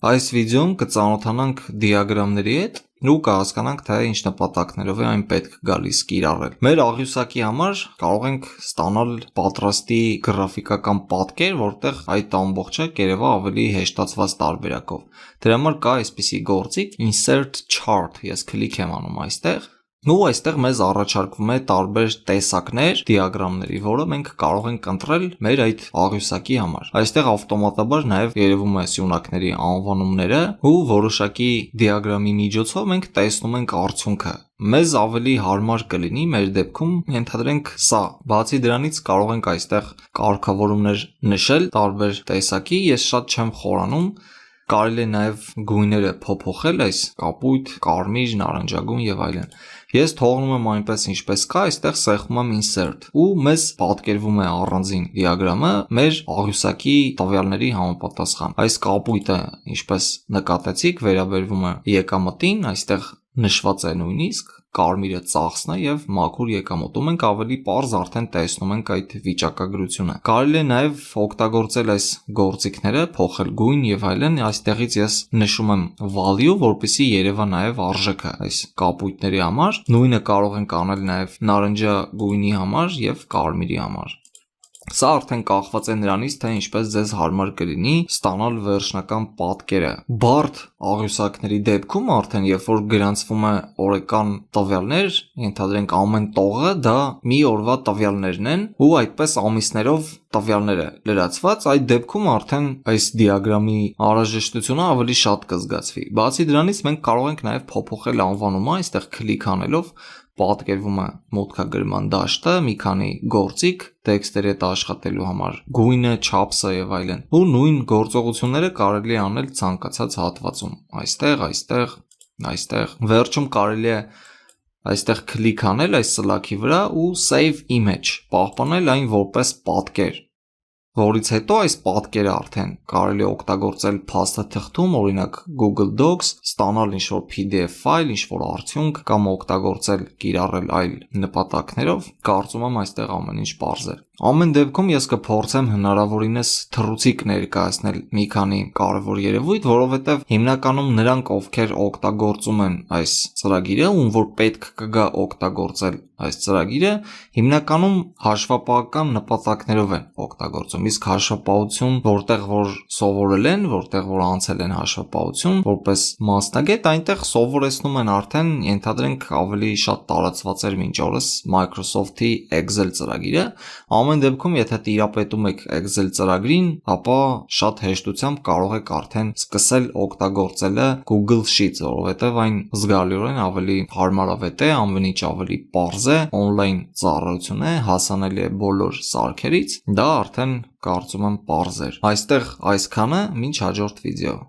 Այս վիդեոում կծանոթանանք դիագրամների հետ ու կհասկանանք, թե ինչ նպատակներով է այն պետք գալիս կիրառել։ Մեր աղյուսակի համար կարող ենք ստանալ պատրաստի գրաֆիկական պատկեր, որտեղ այդ ամբողջը կերևա ավելի հեշտացված տարբերակով։ Դրա համար կա այսպիսի գործիք insert chart, ես քլիք եմ անում այստեղ, ու այստեղ մեզ առաջարկվում է տարբեր տեսակներ դիագրամների, որը մենք կարող ենք ընտրել մեր այդ աղյուսակի համար։ Այստեղ ավտոմատաբար նաև երևում է սյունակների անվանումները ու որոշակի դիագրամի միջոցով մենք տեսնում ենք արդյունքը։ Մեզ ավելի հարմար կլինի մեր դեպքում ենթադրենք սա։ Բացի դրանից կարող ենք այստեղ կարգավորումներ նշել տարբեր տեսակի, ես շատ չեմ խորանում։ Կարելի է նաև գույները փոփոխել, այս կապույտ, կարմիր, նարնջագույն եւ այլն։ Ես թողնում եմ այնպես ինչպես կա, այստեղ սեղմում եմ insert ու մեզ պատկերվում է առանձին դիագրամը մեր աղյուսակի տվյալների համապատասխան։ Այս կապույտը, ինչպես նկատեցիք, վերաբերվում է եկամտին, այստեղ նշված է նույնիսկ կարմիրը ծախսն է եւ մաքուր եկամուտ։ Մենք ավելի պարզ արդեն տեսնում ենք այդ վիճակագրությունը։ Կարելի է նաեւ օգտագործել այս գործիքները, փոխել գույն եւ այլն։ Այստեղից ես նշում եմ value, որպեսզի երևա նաեւ արժեքը այս կապույտների համար։ Նույնը կարող ենք անել նաեւ նարնջագույնի համար եւ կարմիրի համար։ Սա արդեն կախված է նրանից, թե ինչպես ձեզ հարմար կլինի ստանալ վերջնական պատկերը։ Բարդ աղյուսակների դեպքում արդեն, երբ որ գրանցվում է օրական տվյալներ, ենթադրենք ամեն տողը դա մի օրվա տվյալներն են ու այդպես ամիսներով տվյալները լրացված, այդ դեպքում արդեն այս դիագրամի անհրաժեշտությունը ավելի շատ կզգացվի։ Բացի դրանից մենք կարող ենք նաև փոփոխել անվանումը, այստեղ քլիք անելով պատկերվում է մուտքագրման դաշտը, մի քանի գործիք տեքստերի հետ աշխատելու համար, գույնը, չափսը եւ այլն։ Ու նույն գործողությունները կարելի է անել ցանկացած հատվածում։ Այստեղ, վերջում կարելի է այստեղ քլիք անել այս սլաքի վրա ու save image, պահպանել այն որպես պատկեր, որից հետո այս պատկերը արդեն կարելի է օգտագործել փաստաթղթում, օրինակ Google Docs, ստանալ ինչ-որ PDF ֆայլ, ինչ-որ արդյունք կամ օգտագործել կիրառել այլ նպատակներով։ Կարծում եմ այստեղ ամեն ինչ պարզ է։ Ամեն դեպքում ես կփորձեմ հնարավորինս թռուցիկ ներկայացնել մի քանի կարևոր երևույթ, որովհետև հիմնականում նրանք, ովքեր օգտագործում են այս ծրագիրը, ում որ պետք կգա օգտագործել այս ծրագիրը, հիմնականում հաշվապահական նպատակներով են օգտագործում, իսկ հաշվապահություն, որտեղ որ սովորել են, որտեղ որ անցել են հաշվապահություն, որպես մասնագետ, այնտեղ սովորեցնում են արդեն, ենթադրենք ավելի շատ տարածված էր մինչ օրս Microsoft-ի Excel ծրագիրը։ Ամեն դեպքում, եթե տիրապետում եք Excel ծրագրին, ապա շատ հեշտությամբ կարող եք արդեն սկսել օգտագործելը Google Sheets, որովհետև այն զգալիորեն ավելի հարմարավետ է, ամեն ինչ ավելի պարզ է, on-line ծառայություն է, հասանելի է բոլոր սարքերից, դա արդեն կարծում եմ պարզ էր։ Այստեղ այսքանը, մինչ հաջորդ վիդեո։